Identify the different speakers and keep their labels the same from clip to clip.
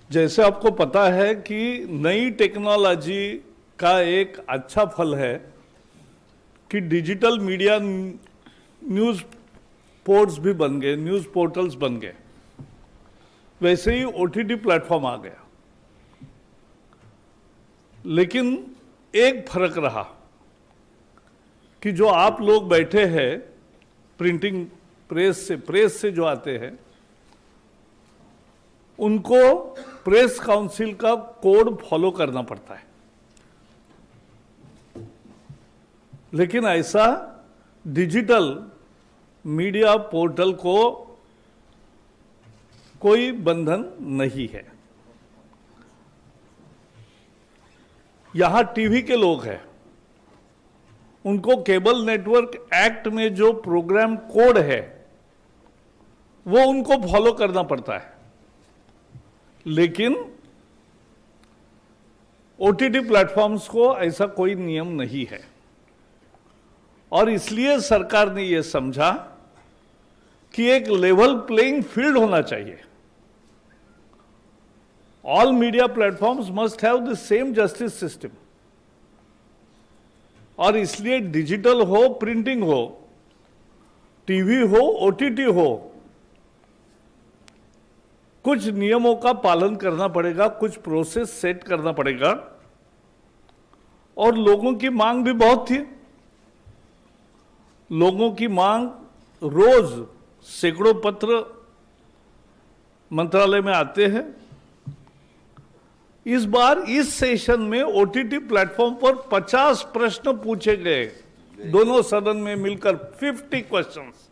Speaker 1: जैसे आपको पता है कि नई टेक्नोलॉजी का एक अच्छा फल है कि डिजिटल मीडिया न्यूज़ पोर्ट्स भी बन गए, न्यूज़ पोर्टल्स बन गए। वैसे ही ओटीटी प्लेटफॉर्म आ गया, लेकिन एक फर्क रहा कि जो आप लोग बैठे हैं प्रिंटिंग प्रेस से जो आते हैं, उनको प्रेस काउंसिल का कोड फॉलो करना पड़ता है। लेकिन ऐसा डिजिटल मीडिया पोर्टल को कोई बंधन नहीं है। यहां टीवी के लोग हैं, उनको केबल नेटवर्क एक्ट में जो प्रोग्राम कोड है वो उनको फॉलो करना पड़ता है, लेकिन ओटीटी प्लेटफॉर्म्स को ऐसा कोई नियम नहीं है। और इसलिए सरकार ने यह समझा कि एक लेवल प्लेइंग फील्ड होना चाहिए। All media platforms must have the same justice system. और इसलिए डिजिटल हो, प्रिंटिंग हो, टीवी हो, ओटीटी हो, कुछ नियमों का पालन करना पड़ेगा, कुछ प्रोसेस सेट करना पड़ेगा। और लोगों की मांग भी बहुत थी। लोगों की मांग, रोज सैकड़ों पत्र मंत्रालय में आते हैं। इस बार इस सेशन में ओटीटी प्लेटफॉर्म पर 50 प्रश्न पूछे गए, दोनों सदन में मिलकर 50 क्वेश्चंस।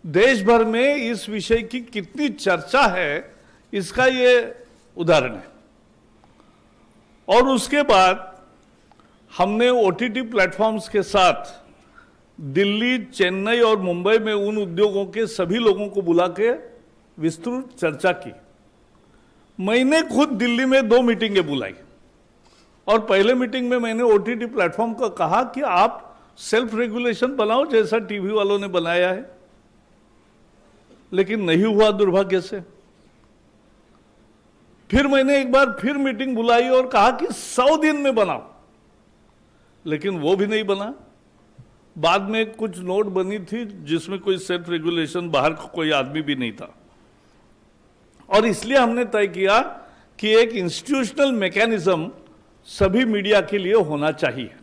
Speaker 1: देश भर में इस विषय की कितनी चर्चा है, इसका ये उदाहरण है। और उसके बाद हमने ओटीटी प्लेटफॉर्म्स के साथ दिल्ली, चेन्नई और मुंबई में उन उद्योगों के सभी लोगों को बुला के विस्तृत चर्चा की। मैंने खुद दिल्ली में 2 मीटिंगें बुलाई, और पहले मीटिंग में मैंने ओटीटी प्लेटफॉर्म को कहा कि आप सेल्फ रेगुलेशन बनाओ जैसा टीवी वालों ने बनाया है, लेकिन नहीं हुआ दुर्भाग्य से। फिर मैंने एक बार फिर मीटिंग बुलाई और कहा कि 100 दिन में बनाओ, लेकिन वो भी नहीं बना। बाद में कुछ नोट बनी थी जिसमें कोई सेल्फ रेगुलेशन, बाहर का कोई आदमी भी नहीं था। और इसलिए हमने तय किया कि एक इंस्टीट्यूशनल मैकेनिज्म सभी मीडिया के लिए होना चाहिए,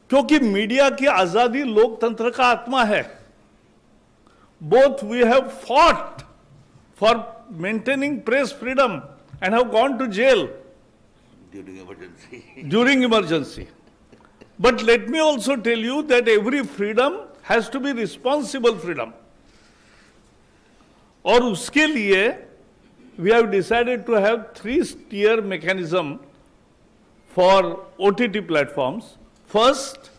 Speaker 1: क्योंकि मीडिया की आजादी लोकतंत्र का आत्मा है। Both we have fought for maintaining press freedom and have gone to jail during emergency. But let me also tell you that every freedom has to be responsible freedom. और उसके लिए we have decided to have 3-tier mechanism for OTT platforms. First,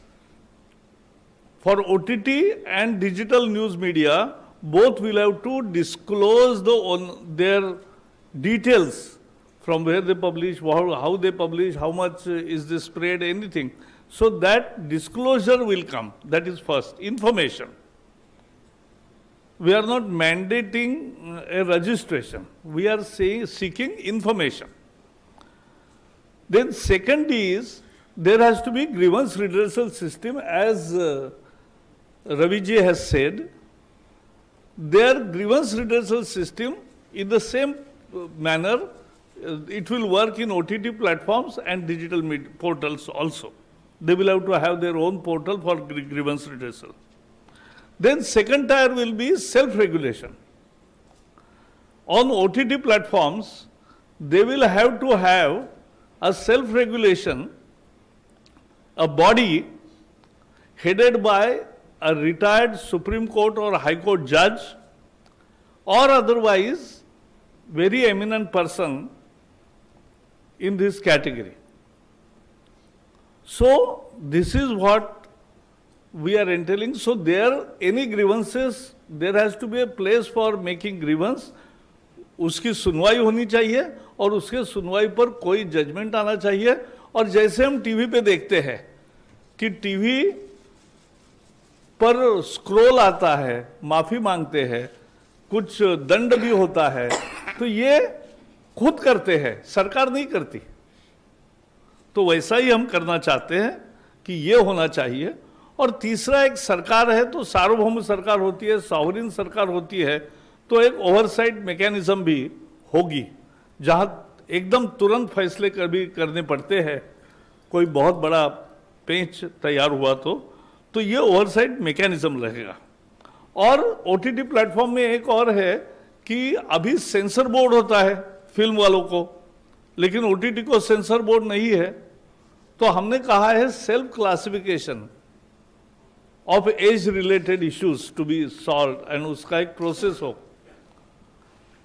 Speaker 1: for OTT and digital news media, both will have to disclose their details, from where they publish, how they publish, how much is the spread, anything. So that disclosure will come. That is first, information. We are not mandating a registration. We are seeking information. Then second is, there has to be grievance redressal system, as Raviji has said. Their grievance redressal system, in the same manner, it will work in OTT platforms and digital portals also. They will have to have their own portal for grievance redressal. Then second tier will be self-regulation. On OTT platforms, they will have to have a self-regulation, a body headed by a retired Supreme Court or High Court judge, or otherwise very eminent person in this category. So this is what we are entailing. So there, any grievances, there has to be a place for making grievance. उसकी सुनवाई होनी चाहिए और उसके सुनवाई पर कोई judgement आना चाहिए। और जैसे हम टीवी पे देखते हैं कि टीवी पर स्क्रॉल आता है, माफी मांगते हैं, कुछ दंड भी होता है, तो ये खुद करते हैं, सरकार नहीं करती। तो वैसा ही हम करना चाहते हैं कि ये होना चाहिए। और तीसरा, एक सरकार है तो सार्वभौम सरकार होती है, सॉवरिन सरकार होती है, तो एक ओवरसाइट मैकेनिज्म भी होगी, जहां एकदम तुरंत फैसले कभी करने पड़ते हैं, कोई बहुत बड़ा पेंच तैयार हुआ तो ये ओवरसाइट मैकेनिज्म रहेगा। और ओटीटी प्लेटफॉर्म में एक और है कि अभी सेंसर बोर्ड होता है फिल्म वालों को, लेकिन ओटीटी को सेंसर बोर्ड नहीं है। तो हमने कहा है self classification of age related issues to be solve, and उसका एक प्रोसेस हो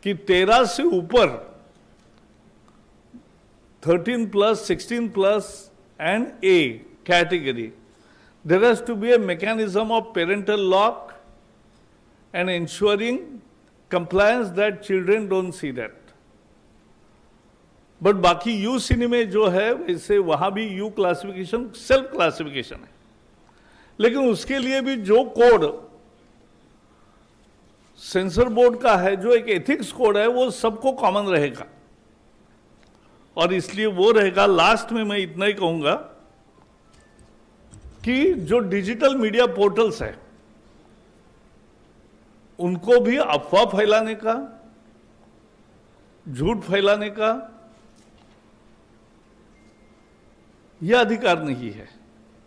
Speaker 1: कि 13 से ऊपर, 13+, 16+ and A category, there has to be a mechanism of parental lock and ensuring compliance that children don't see that. But बाकी you सिनेमे जो है वैसे वहां भी यू क्लासिफिकेशन सेल्फ क्लासिफिकेशन है, लेकिन उसके लिए भी जो कोड सेंसर बोर्ड का है, जो एक एथिक्स कोड है, वो सबको कॉमन रहेगा। और इसलिए वो रहेगा। लास्ट में मैं इतना ही कहूंगा कि जो डिजिटल मीडिया पोर्टल्स है उनको भी अफवाह फैलाने का, झूठ फैलाने का यह अधिकार नहीं है,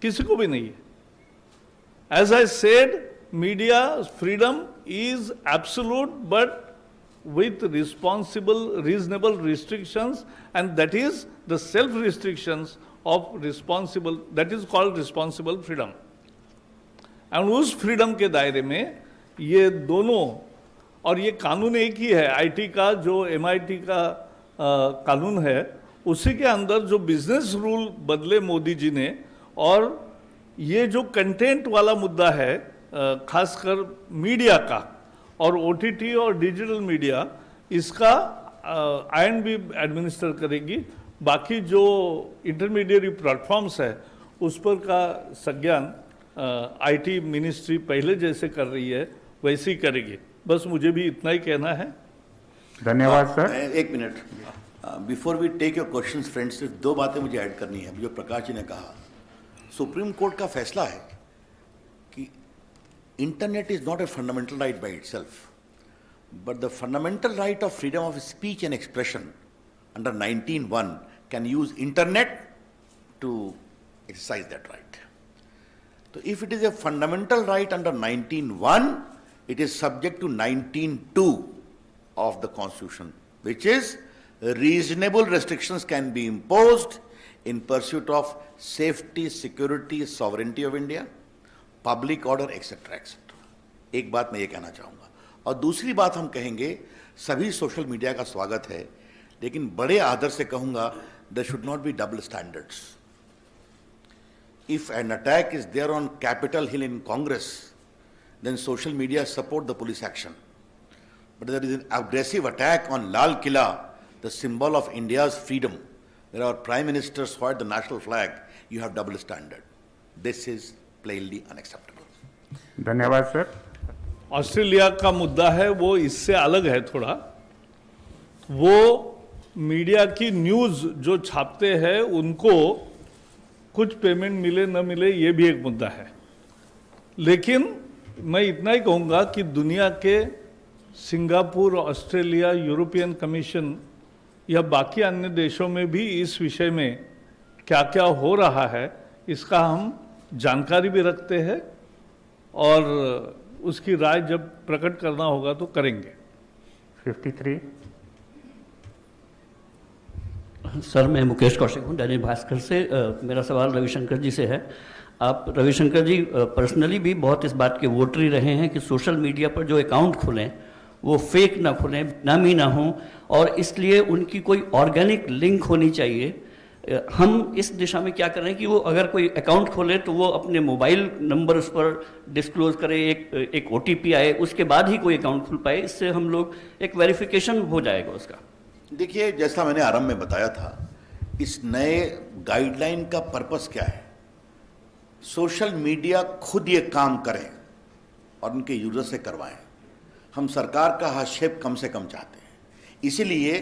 Speaker 1: किसी को भी नहीं है। As I said, media freedom is absolute but with responsible, reasonable restrictions, and that is the self-restrictions of responsible, that is called responsible freedom. And उस freedom के दायरे में ये दोनों, और ये कानून एक ही है, आईटी का जो MIT का कानून है, उसी के अंदर जो बिजनेस रूल बदले मोदी जी ने, और ये जो कंटेंट वाला मुद्दा है खासकर मीडिया का और ओटीटी और डिजिटल मीडिया, इसका INB एडमिनिस्टर करेगी। बाकी जो इंटरमीडिएट प्लेटफॉर्म्स है उस पर का संज्ञान आईटी मिनिस्ट्री पहले जैसे कर रही है वैसे ही करेगी। बस मुझे भी इतना ही कहना है।
Speaker 2: धन्यवाद सर।
Speaker 3: एक minute, before we take your questions friends, सिर्फ 2 बातें मुझे ऐड करनी है। जो प्रकाश जी ने कहा, सुप्रीम कोर्ट का फैसला है कि Internet is not a fundamental right by itself, but the fundamental right of freedom of speech and expression under 19(1) can use Internet to exercise that right. So if it is a fundamental right under 19(1), it is subject to 19(2) of the Constitution, which is reasonable restrictions can be imposed in pursuit of safety, security, sovereignty of India, public order etcetera etcetera. एक बात मैं ये कहना चाहूँगा। और दूसरी बात हम कहेंगे, सभी सोशल मीडिया का स्वागत है, लेकिन बड़े आदर से कहूँगा, there should not be double standards. If an attack is there on Capitol Hill in Congress, then social media support the police action, but there is an aggressive attack on Lal Qila, the symbol of India's freedom, where our prime minister hoisted the national flag, you have double standard. This is plainly unacceptable.
Speaker 2: धन्यवाद sir.
Speaker 1: Australia का मुद्दा है वो इससे अलग है थोड़ा। वो मीडिया की न्यूज़ जो छापते हैं उनको कुछ पेमेंट मिले न मिले ये भी एक मुद्दा है। लेकिन मैं इतना ही कहूँगा कि दुनिया के सिंगापुर, ऑस्ट्रेलिया, यूरोपियन कमीशन या बाकी अन्य देशों में भी इस विषय में क्या क्या हो रहा है इसका हम जानकारी भी रखते हैं, और उसकी राय जब प्रकट करना होगा तो करेंगे।
Speaker 2: 53।
Speaker 4: सर, मैं मुकेश कौशिक हूँ, दैनिक भास्कर से। मेरा सवाल रविशंकर जी से है। आप रविशंकर जी पर्सनली भी बहुत इस बात के वोटरी रहे हैं कि सोशल मीडिया पर जो अकाउंट खुलें वो फेक ना खुलें, नामी ना हों, और इसलिए उनकी कोई ऑर्गेनिक लिंक होनी चाहिए। हम इस दिशा में क्या कर रहे हैं कि वो अगर कोई अकाउंट खोले तो वो अपने मोबाइल नंबर उस पर डिस्क्लोज करे, एक OTP आए, उसके बाद ही कोई अकाउंट खुल पाए। इससे हम लोग एक वेरिफिकेशन हो जाएगा उसका।
Speaker 3: देखिए, जैसा मैंने आरंभ में बताया था, इस नए गाइडलाइन का पर्पस क्या है? सोशल मीडिया खुद ये काम करें और उनके यूजर से करवाएं। हम सरकार का हस्तक्षेप कम से कम चाहते हैं। इसीलिए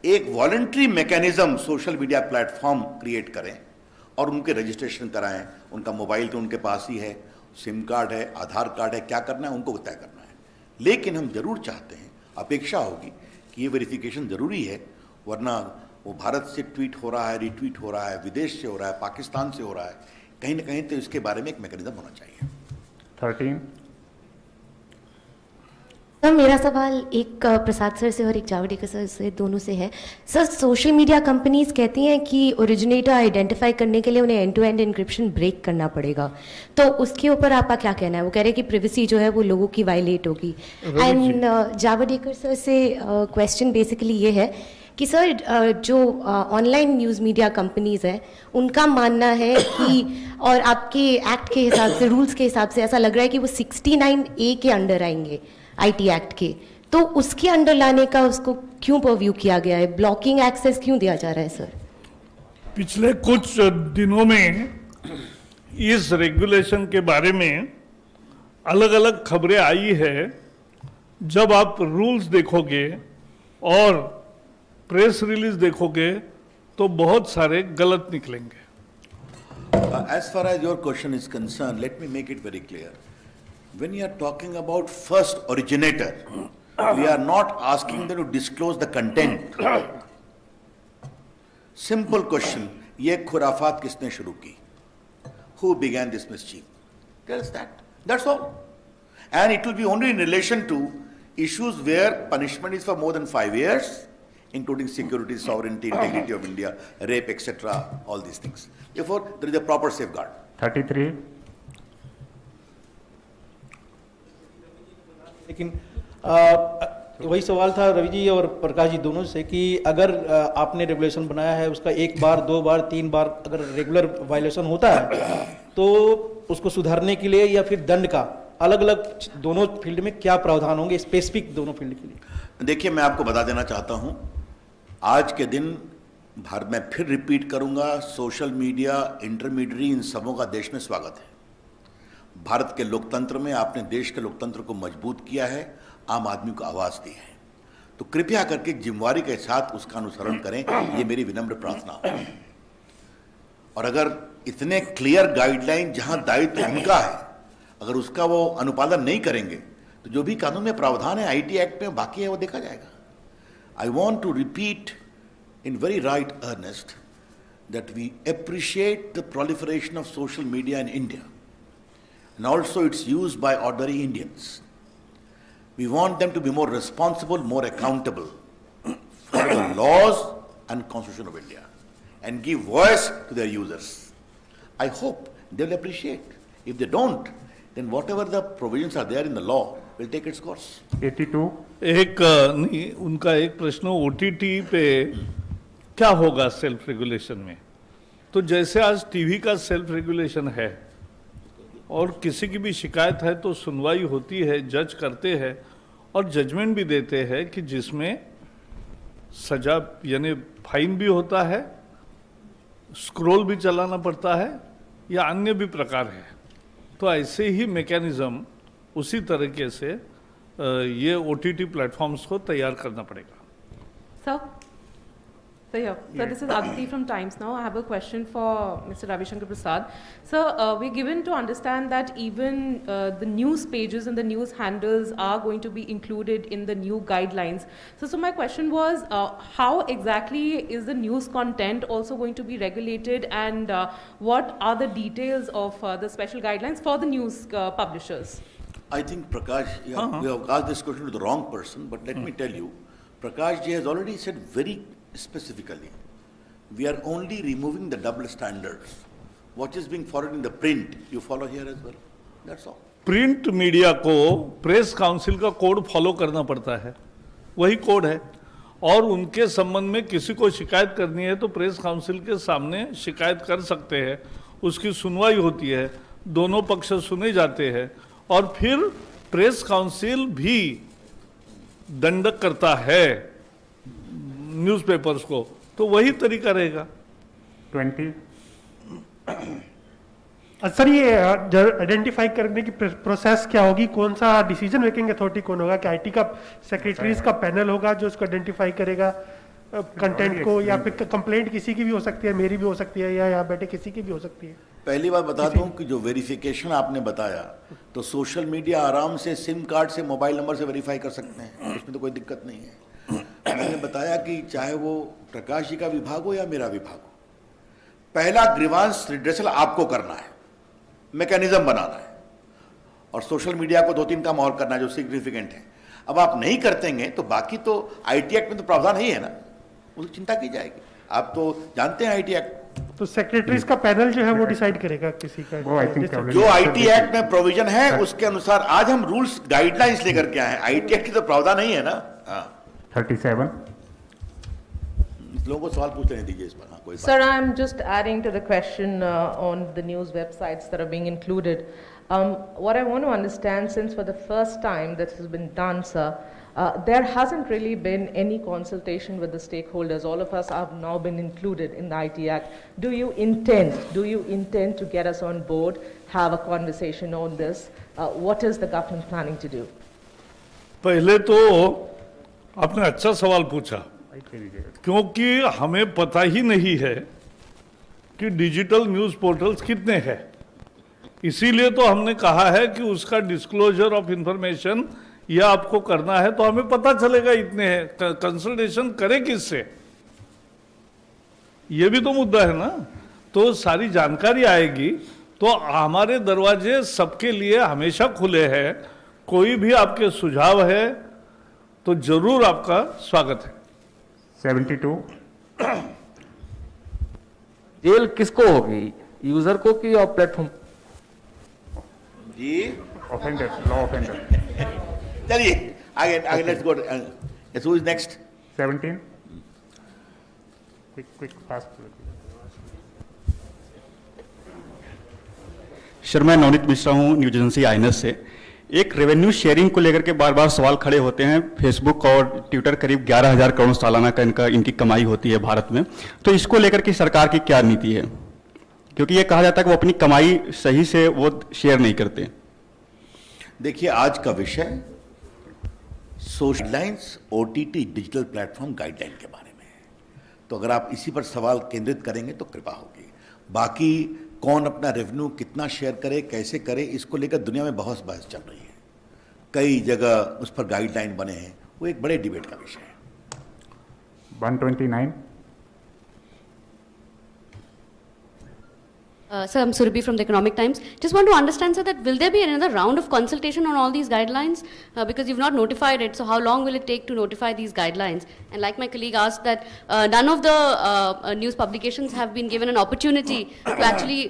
Speaker 3: एक voluntary mechanism social media platform create करें और उनके रजिस्ट्रेशन कराएं। उनका मोबाइल तो उनके पास ही है, सिम कार्ड है, आधार कार्ड है, क्या करना है उनको तय करना है। लेकिन हम जरूर चाहते हैं, अपेक्षा होगी कि ये वेरिफिकेशन जरूरी है, वरना वो भारत से ट्वीट हो रहा है, रिट्वीट हो रहा है, विदेश से हो रहा है, पाकिस्तान से हो रहा है, कहीं ना कहीं तो इसके बारे में एक मैकेनिज्म होना चाहिए।
Speaker 2: 13।
Speaker 5: सर मेरा सवाल एक प्रसाद सर से और एक जावड़ेकर सर से, दोनों से है। सर सोशल मीडिया कंपनीज कहती हैं कि ओरिजिनेटर आइडेंटिफाई करने के लिए उन्हें end to end encryption break करना पड़ेगा, तो उसके ऊपर आपका क्या कहना है? वो कह रहे हैं कि प्रिवेसी जो है वो लोगों की वायलेट होगी। एंड जावड़ेकर सर से क्वेश्चन बेसिकली ये है कि सर जो ऑनलाइन न्यूज़ मीडिया कंपनीज हैं उनका मानना है कि, और आपके एक्ट के हिसाब से, रूल्स के हिसाब से ऐसा लग रहा है कि वो 69A के अंडर आएंगे, आईटी एक्ट के, तो उसके अंडर लाने का उसको क्यों परव्यू किया गया है? ब्लॉकिंग एक्सेस क्यों दिया जा रहा है सर?
Speaker 1: पिछले कुछ दिनों में इस रेगुलेशन के बारे में अलग अलग खबरें आई है। जब आप रूल्स देखोगे और प्रेस रिलीज देखोगे तो बहुत सारे गलत निकलेंगे।
Speaker 3: As far as your question is concerned, let me make it very clear. When you are talking about first originator, we are not asking them to disclose the content. Simple question, ये खुराफात किसने शुरू की? Who began this mischief? Tell us that. That's all. And it will be only in relation to issues where punishment is for more than 5 years, including security, sovereignty, integrity of India, rape, etc., all these things. Therefore, there is a proper safeguard.
Speaker 2: 33।
Speaker 6: लेकिन वही सवाल था रवि जी और प्रकाश जी दोनों से कि अगर आपने रेगुलेशन बनाया है, उसका 1 बार 2 बार 3 बार अगर रेगुलर वायलेशन होता है तो उसको सुधारने के लिए या फिर दंड का अलग अलग दोनों फील्ड में क्या प्रावधान होंगे, स्पेसिफिक दोनों फील्ड के लिए?
Speaker 3: देखिए, मैं आपको बता देना चाहता हूं, आज के दिन भारत में फिर रिपीट करूंगा, सोशल मीडिया इंटरमीडियरी इन सबों का देश में स्वागत है। भारत के लोकतंत्र में आपने देश के लोकतंत्र को मजबूत किया है, आम आदमी को आवाज दी है, तो कृपया करके जिम्मेवारी के साथ उसका अनुसरण करें, ये मेरी विनम्र प्रार्थना है। और अगर इतने क्लियर गाइडलाइन, जहां दायित्व उनका है, अगर उसका वो अनुपालन नहीं करेंगे तो जो भी कानून में प्रावधान है आईटी एक्ट में बाकी है वो देखा जाएगा। I want to repeat in very right earnest that we appreciate the proliferation of social media in India and also its use by ordinary Indians. We want them to be more responsible, more accountable for the laws and Constitution of India and give voice to their users. I hope they will appreciate. If they don't, then whatever the provisions are there in the law will take its course.
Speaker 2: 82।
Speaker 1: नहीं, उनका एक प्रश्न OTT पे क्या होगा self regulation में। तो जैसे आज टीवी का सेल्फ रेगुलेशन है और किसी की भी शिकायत है तो सुनवाई होती है, जज करते हैं और जजमेंट भी देते हैं कि जिसमें सजा यानी फाइन भी होता है, स्क्रोल भी चलाना पड़ता है या अन्य भी प्रकार है। तो ऐसे ही मैकेनिज्म उसी तरीके से ये ओटीटी प्लेटफॉर्म्स को तैयार करना पड़ेगा।
Speaker 7: So this is Aditi from Times Now. I have a question for Mr. Ravi Shankar Prasad. Sir, we're given to understand that even the news pages and the news handles are going to be included in the new guidelines. So my question was, how exactly is the news content also going to be regulated, and what are the details of the special guidelines for the news publishers?
Speaker 3: I think Prakash, you have asked this question to the wrong person, but let me tell you, Prakash ji has already said very specifically, we are only removing the double standards. What is being followed in the print, you follow here as well. That's all.
Speaker 1: Print media को press council का code follow करना पड़ता है, वही code है। और उनके संबंध में किसी को शिकायत करनी है तो प्रेस काउंसिल के सामने शिकायत कर सकते हैं, उसकी सुनवाई होती है, दोनों पक्ष सुने जाते हैं और फिर प्रेस काउंसिल भी दंड करता है न्यूज़पेपर्स को, तो वही तरीका रहेगा।
Speaker 2: 20।
Speaker 8: सर ये आइडेंटिफाई करने की प्रोसेस क्या होगी, कौन सा डिसीजन मेकिंग अथॉरिटी कौन होगा? कि आईटी का सेक्रेटरीज का पैनल होगा जो उसको आइडेंटिफाई करेगा, कंटेंट को, या फिर कंप्लेंट किसी की भी हो सकती है, मेरी भी हो सकती है, या यहाँ बैठे किसी की भी हो सकती है?
Speaker 3: पहली बात बता दूं कि जो वेरिफिकेशन आपने बताया, तो सोशल मीडिया आराम से सिम कार्ड से, मोबाइल नंबर से वेरीफाई कर सकते हैं, उसमें तो कोई दिक्कत नहीं है। मैंने बताया कि चाहे वो प्रकाश जी का विभाग हो या मेरा विभाग हो, पहला ग्रीवांस रिड्रेसल आपको करना है, मैकेनिज्म बनाना है, और सोशल मीडिया को 2-3 काम और करना है जो सिग्निफिकेंट है। अब आप नहीं करतेंगे तो बाकी तो आईटी एक्ट में तो प्रावधान नहीं है ना, उसकी चिंता की जाएगी। आप तो जानते हैं आईटी एक्ट,
Speaker 8: तो सेक्रेटरीज का पैनल जो है वो डिसाइड करेगा किसी का,
Speaker 2: वो I think
Speaker 3: जो आईटी एक्ट में प्रोविजन है उसके अनुसार आज हम रूल्स गाइडलाइंस लेकर के आए हैं। आईटी एक्ट की तो प्रावधान नहीं है ना।
Speaker 2: 37.
Speaker 3: लोगों को सवाल पूछ लेने दीजिए इस पर। हाँ, कोई बात
Speaker 7: Sir, I'm just adding to the question on the news websites that are being included. What I want to understand, since for the first time this has been done, sir, there hasn't really been any consultation with the stakeholders. All of us have now been included in the IT Act. Do you intend to get us on board, have a conversation on this? What is the government planning to do?
Speaker 1: पहले तो आपने अच्छा सवाल पूछा, क्योंकि हमें पता ही नहीं है कि डिजिटल न्यूज़ पोर्टल्स कितने हैं। इसीलिए तो हमने कहा है कि उसका डिस्क्लोजर ऑफ इंफॉर्मेशन यह आपको करना है, तो हमें पता चलेगा इतने हैं। कंसल्टेशन करें किससे, ये भी तो मुद्दा है ना। तो सारी जानकारी आएगी, तो हमारे दरवाजे सबके लिए हमेशा खुले हैं। कोई भी आपके सुझाव है तो जरूर आपका स्वागत है।
Speaker 2: 72.
Speaker 9: जेल किसको होगी, यूजर को कि और प्लेटफॉर्म?
Speaker 3: जी
Speaker 2: Offender, law offender.
Speaker 3: चलिए आगे let's go. Yes, who is next?
Speaker 2: 17. Quick, fast.
Speaker 10: Sir, मैं नवनीत मिश्रा हूँ, न्यूज एजेंसी आईएनएस से। एक रेवेन्यू शेयरिंग को लेकर के बार बार सवाल खड़े होते हैं। फेसबुक और ट्विटर करीब 11,000 करोड़ सालाना का इनकी कमाई होती है भारत में, तो इसको लेकर के सरकार की क्या नीति है? क्योंकि ये कहा जाता है कि वो अपनी कमाई सही से वो शेयर नहीं करते।
Speaker 3: देखिए, आज का विषय social lines, OTT, digital platform guideline के बारे में है, तो अगर आप इसी पर सवाल केंद्रित करेंगे तो कृपा होगी। बाकी कौन अपना रेवेन्यू कितना शेयर करे, कैसे करे, इसको लेकर दुनिया में बहुत बहस चल रही है, कई जगह उस पर गाइडलाइन बने हैं, वो एक बड़े डिबेट का विषय है।
Speaker 2: 129.
Speaker 11: Sir, I'm Surabhi from the Economic Times. Just want to understand, sir, that will there be another round of consultation on all these guidelines? Because you've not notified it, so how long will it take to notify these guidelines? And like my colleague asked, that none of the news publications have been given an opportunity to actually,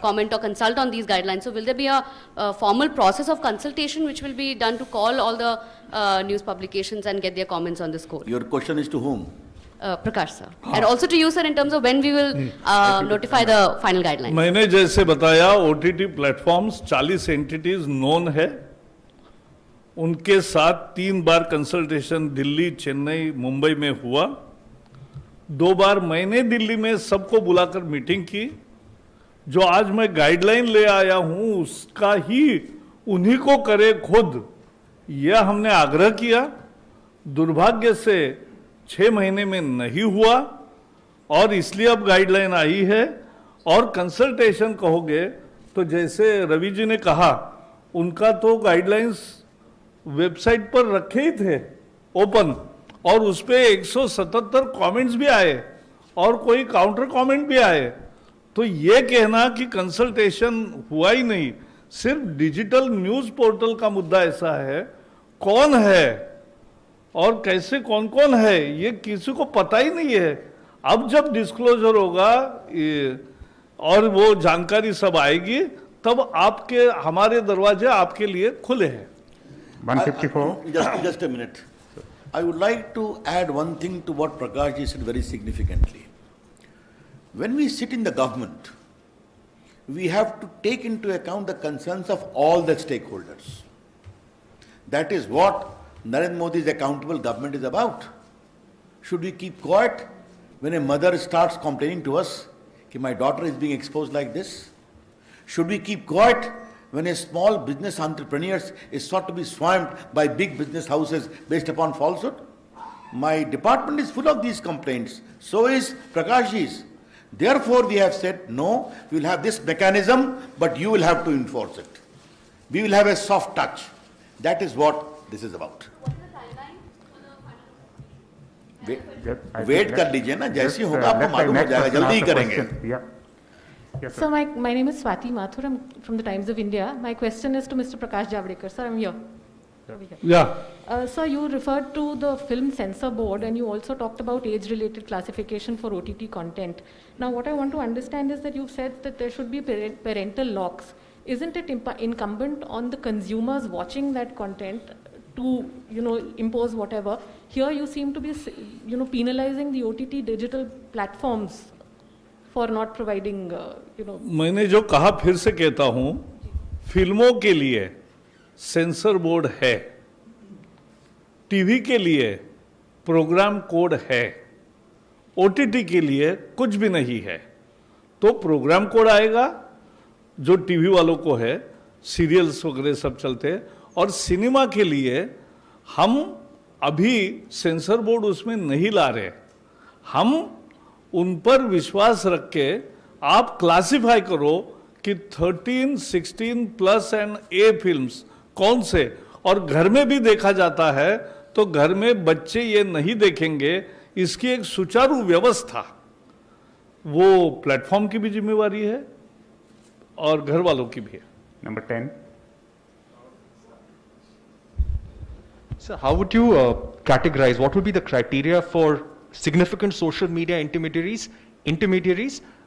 Speaker 11: comment or consult on these guidelines. So will there be a formal process of consultation which will be done to call all the news publications and get their comments on this code?
Speaker 3: Your question is to whom?
Speaker 11: Prakash sir, and also to you sir, in terms of when we will notify the final guidelines.
Speaker 1: मैंने जैसे बताया, OTT platforms 40 entities known है, उनके साथ 3 बार consultation Delhi, Chennai, Mumbai में हुआ। 2 बार मैंने दिल्ली में सबको बुलाकर मीटिंग की। जो आज मैं गाइडलाइन ले आया हूं उसका ही उन्हीं को करे खुद, यह हमने आग्रह किया। दुर्भाग्य से 6 महीने में नहीं हुआ, और इसलिए अब गाइडलाइन आई है। और कंसल्टेशन कहोगे तो जैसे रवि जी ने कहा, उनका तो गाइडलाइंस वेबसाइट पर रखे ही थे ओपन, और उस पे 177 कमेंट्स भी आए और कोई काउंटर कमेंट भी आए। तो ये कहना कि कंसल्टेशन हुआ ही नहीं, सिर्फ डिजिटल न्यूज पोर्टल का मुद्दा ऐसा है, कौन है और कैसे कौन कौन है ये किसी को पता ही नहीं है। अब जब डिस्क्लोजर होगा और वो जानकारी सब आएगी, तब आपके हमारे दरवाजे आपके लिए खुले हैं।
Speaker 2: 154.
Speaker 3: Just a minute. I would like to add one thing to what Prakash ji said very significantly. When we sit in the government, we have to take into account the concerns of all the stakeholders. That is what Narendra Modi's accountable government is about. Should we keep quiet when a mother starts complaining to us that my daughter is being exposed like this? Should we keep quiet when a small business entrepreneur is sought to be swamped by big business houses based upon falsehood? My department is full of these complaints. So is Prakashji's. Therefore, we have said, no, we will have this mechanism, but you will have to enforce it. We will have a soft touch. That is what this is about.
Speaker 11: What is the timeline for the final?
Speaker 3: Wait कर लीजिए ना, जैसे ही होगा आपको मालूम हो जाएगा, जल्दी ही करेंगे.
Speaker 2: Yes,
Speaker 7: So my name is Swati Mathur. I'm from the Times of India. My question is to Mr. Prakash Javadekar. Sir, I'm here.
Speaker 1: Yeah.
Speaker 7: Sir, you referred to the Film Censor Board and you also talked about age-related classification for OTT content. Now, what I want to understand is that you've said that there should be parental locks. Isn't it incumbent on the consumers watching that content to, impose whatever? Here you seem to be, penalizing the OTT digital platforms for not providing,
Speaker 1: मैंने जो कहा फिर से कहता हूं, फिल्मों के लिए सेंसर बोर्ड है, टीवी के लिए प्रोग्राम कोड है, ओटीटी के लिए कुछ भी नहीं है. तो प्रोग्राम कोड आएगा जो टीवी वालों को है, सीरियल्स वगैरह सब चलते हैं, और सिनेमा के लिए हम अभी सेंसर बोर्ड उसमें नहीं ला रहे. हम उन पर विश्वास रख के आप क्लासिफाई करो कि 13, 16 प्लस एंड ए फिल्म्स कौन से, और घर में भी देखा जाता है तो घर में बच्चे ये नहीं देखेंगे. इसकी एक सुचारू व्यवस्था वो प्लेटफॉर्म की भी जिम्मेवारी है और घर वालों की भी है.
Speaker 2: Number 10.
Speaker 12: So how would you categorize, what would be the criteria for significant social media intermediaries?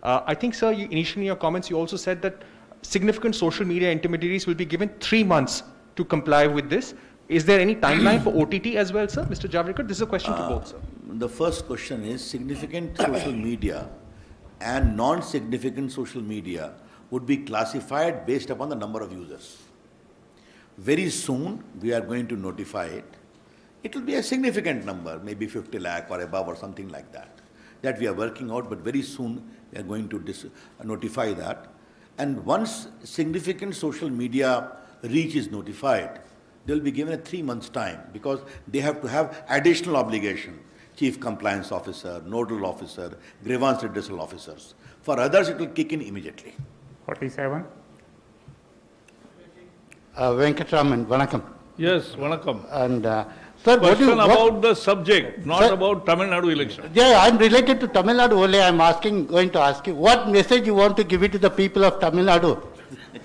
Speaker 12: I think, sir, initially in your comments, you also said that significant social media intermediaries will be given 3 months to comply with this. Is there any timeline for OTT as well, sir? Mr. Javadekar, this is a question to both, sir.
Speaker 3: The first question is significant social media and non-significant social media would be classified based upon the number of users. Very soon, we are going to notify it. It will be a significant number, maybe 50 lakh or above or something like that. That we are working out, but very soon we are going to notify that. And once significant social media reach is notified, they will be given a 3 months time because they have to have additional obligation. Chief Compliance Officer, Nodal Officer, Grievance Redressal Officers. For others, it will kick in immediately.
Speaker 2: 47.
Speaker 13: Venkatraman, Vanakkam.
Speaker 1: Yes, Vanakkam.
Speaker 13: And sir,
Speaker 1: question about the subject, not sir, about Tamil Nadu election.
Speaker 13: Yeah, I'm related to Tamil Nadu only. I'm going to ask you, what message you want to give it to the people of Tamil Nadu?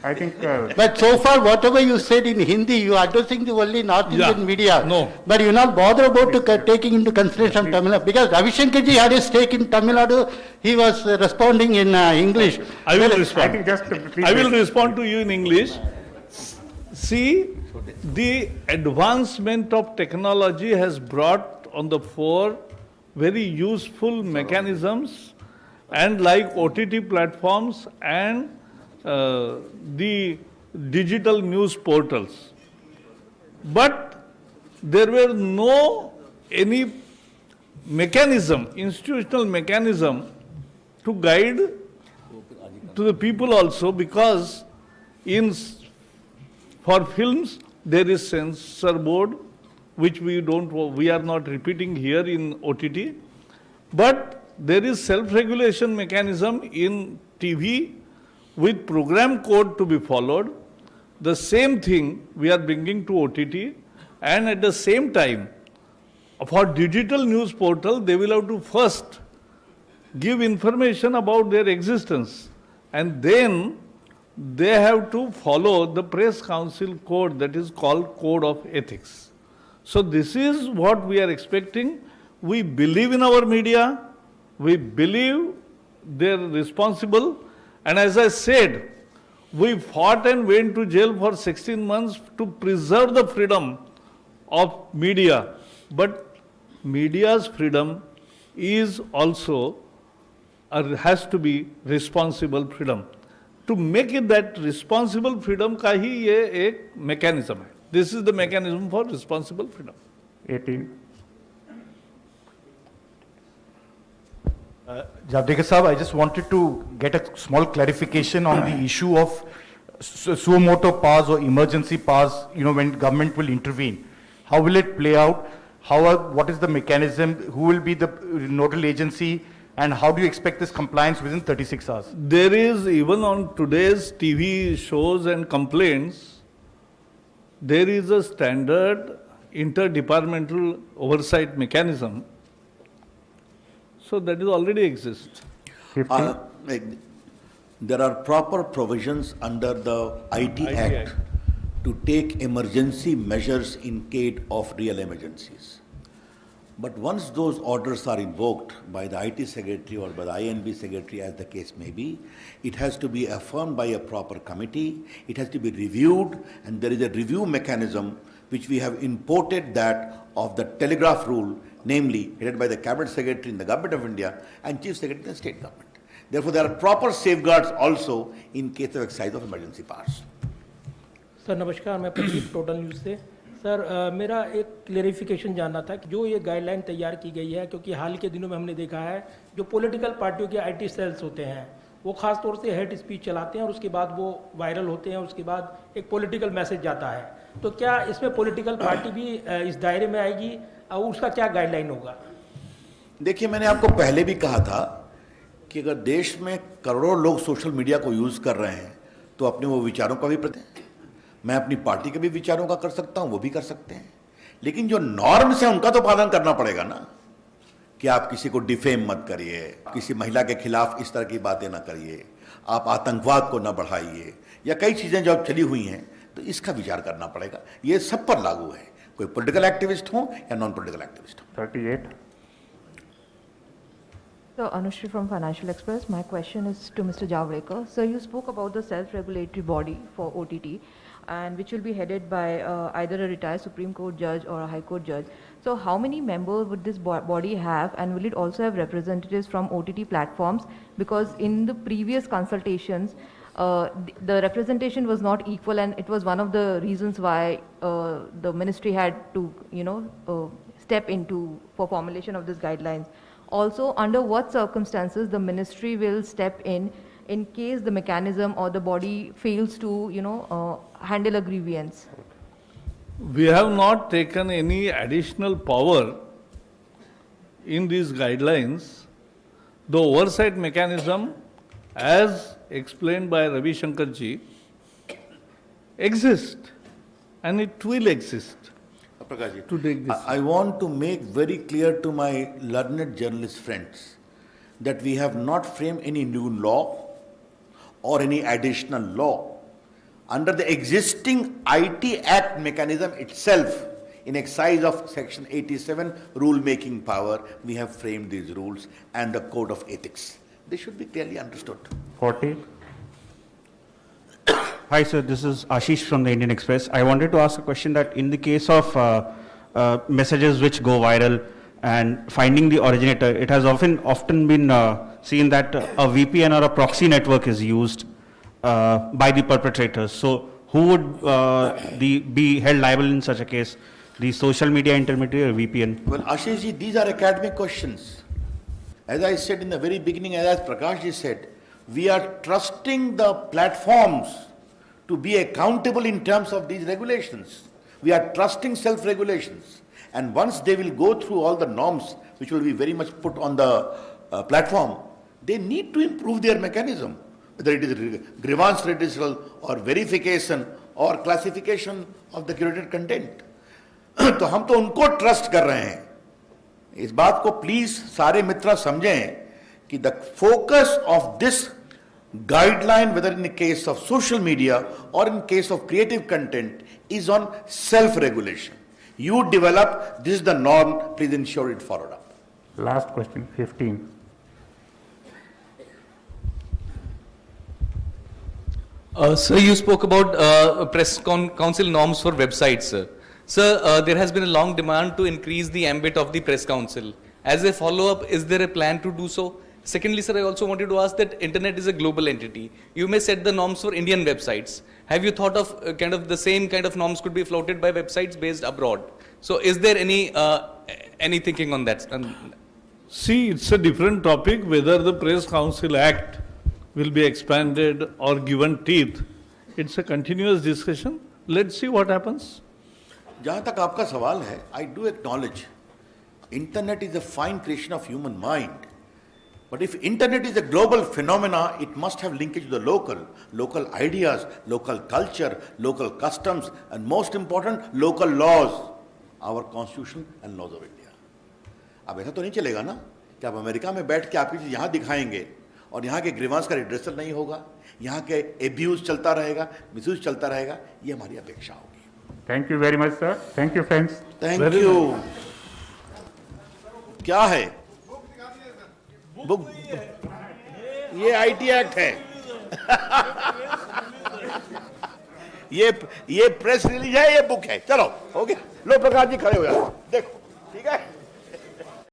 Speaker 2: I think.
Speaker 13: But so far, whatever you said in Hindi, you are addressing the only North Indian media.
Speaker 1: No.
Speaker 13: But you not bother about taking into consideration Tamil Nadu. Because Ravi Shankar ji had a stake in Tamil Nadu, he was responding in English.
Speaker 1: I will respond.
Speaker 2: I think just
Speaker 1: I will respond to you in English. See, the advancement of technology has brought on the fore very useful mechanisms, and like OTT platforms and the digital news portals. But there were no any mechanism, institutional mechanism to guide to the people also, because for films there is censor board, which we are not repeating here in OTT, but there is self-regulation mechanism in TV with program code to be followed. The same thing we are bringing to OTT, and at the same time, for digital news portal, they will have to first give information about their existence, and then they have to follow the Press Council code that is called Code of Ethics. So this is what we are expecting. We believe in our media, we believe they're responsible, and as I said, we fought and went to jail for 16 months to preserve the freedom of media. But media's freedom is also, has to be responsible freedom. To make it that responsible freedom का ही ये एक mechanism है. This is the mechanism for responsible freedom.
Speaker 2: 18.
Speaker 14: Javadekar Sahab, I just wanted to get a small clarification on the issue of suo motu powers or emergency powers, when government will intervene. How will it play out? what is the mechanism, who will be the nodal agency, and how do you expect this compliance within 36 hours?
Speaker 1: There is, even on today's TV shows and complaints, there is a standard interdepartmental oversight mechanism. So that is already exists.
Speaker 3: There are proper provisions under the IT Act to take emergency measures in case of real emergencies. But once those orders are invoked by the IT Secretary or by the INB Secretary, as the case may be, it has to be affirmed by a proper committee, it has to be reviewed, and there is a review mechanism which we have imported that of the telegraph rule, namely headed by the Cabinet Secretary in the Government of India and Chief Secretary in the State Government. Therefore, there are proper safeguards also in case of exercise of emergency powers.
Speaker 6: Sir नमस्कार, मैं Pradeep total news से। Sir मेरा एक clarification जानना था कि जो ये गाइडलाइन तैयार की गई है, क्योंकि हाल के दिनों में हमने देखा है जो पॉलिटिकल पार्टियों के IT सेल्स होते हैं वो खास तौर से हेट स्पीच चलाते हैं और उसके बाद वो वायरल होते हैं, उसके बाद एक पॉलिटिकल मैसेज जाता है। तो क्या इसमें पॉलिटिकल पार्टी भी इस दायरे में आएगी और उसका क्या गाइडलाइन होगा?
Speaker 3: देखिए, मैंने आपको पहले भी कहा था कि अगर देश में करोड़ों लोग सोशल मीडिया को यूज कर रहे हैं तो अपने वो विचारों का भी मैं अपनी पार्टी के भी विचारों का कर सकता हूं, वो भी कर सकते हैं, लेकिन जो नॉर्म्स हैं उनका तो पालन करना पड़ेगा ना, कि आप किसी को डिफेम मत करिए, किसी महिला के खिलाफ इस तरह की बातें ना करिए, आप आतंकवाद को ना बढ़ाइए, या कई चीजें जो अब चली हुई हैं, तो इसका विचार करना पड़ेगा। ये सब पर लागू है, कोई पॉलिटिकल एक्टिविस्ट हो या नॉन पॉलिटिकल एक्टिविस्ट हो।
Speaker 2: 38.
Speaker 15: So, Anushri from Financial Express. My question is to Mr. Javadekar. Sir, you spoke about the self-regulatory body for OTT, and which will be headed by either a retired Supreme Court judge or a High Court judge. So, how many members would this body have, and will it also have representatives from OTT platforms? Because in the previous consultations, the representation was not equal, and it was one of the reasons why the ministry had to, step into for formulation of these guidelines. Also, under what circumstances the ministry will step in case the mechanism or the body fails to, handle a grievance?
Speaker 1: We have not taken any additional power in these guidelines. The oversight mechanism, as explained by Ravi Shankar ji, exists, and it will exist. To take this.
Speaker 3: I want to make very clear to my learned journalist friends that we have not framed any new law or any additional law. Under the existing IT Act mechanism itself, in exercise of Section 87 rule-making power, we have framed these rules and the Code of Ethics. They should be clearly understood.
Speaker 2: 40.
Speaker 10: Hi, sir. This is Ashish from the Indian Express. I wanted to ask a question that in the case of messages which go viral and finding the originator, it has often been seen that a VPN or a proxy network is used by the perpetrators. So, who would be held liable in such a case? The social media intermediary or VPN?
Speaker 3: Well, Ashish ji, these are academic questions. As I said in the very beginning, as Prakash ji said, we are trusting the platforms to be accountable in terms of these regulations. We are trusting self-regulations. And once they will go through all the norms which will be very much put on the platform, they need to improve their mechanism, whether it is grievance redressal or verification or classification of the curated content. तो हम तो उनको trust कर रहे हैं। इस बात को प्लीज सारे मित्र समझें कि the focus of this guideline, whether in the case of social media or in case of creative content, is on self-regulation. You develop, this is the norm, please ensure it followed up.
Speaker 2: Last question, 15.
Speaker 16: Sir, you spoke about press council norms for websites, sir. Sir, there has been a long demand to increase the ambit of the press council. As a follow-up, is there a plan to do so? Secondly, sir, I also wanted to ask that internet is a global entity. You may set the norms for Indian websites. Have you thought of kind of the same kind of norms could be floated by websites based abroad? So is there any thinking on that?
Speaker 1: See, it's a different topic whether the Press Council Act will be expanded or given teeth. It's a continuous discussion. Let's see what happens.
Speaker 3: जहाँ तक आपका सवाल है, I do acknowledge Internet is a fine creation of human mind. But if internet is a global phenomena, it must have linkage to the local ideas, local culture, local customs, and most important, local laws, our constitution and laws of India. अब ऐसा तो नहीं चलेगा ना कि आप America में बैठ के आपकी चीज यहाँ दिखाएंगे और यहाँ के ग्रीवांस का रिड्रेसल नहीं होगा, यहाँ के एब्यूज चलता रहेगा, मिसयूज चलता रहेगा, ये हमारी अपेक्षा होगी।
Speaker 2: Thank you very much, sir. Thank you, friends.
Speaker 3: Thank you. क्या है? बुक, ये आईटी एक्ट है। ये प्रेस रिलीज है, ये बुक है। चलो हो गया, लो प्रकाश जी खड़े हो जाओ, देखो ठीक है।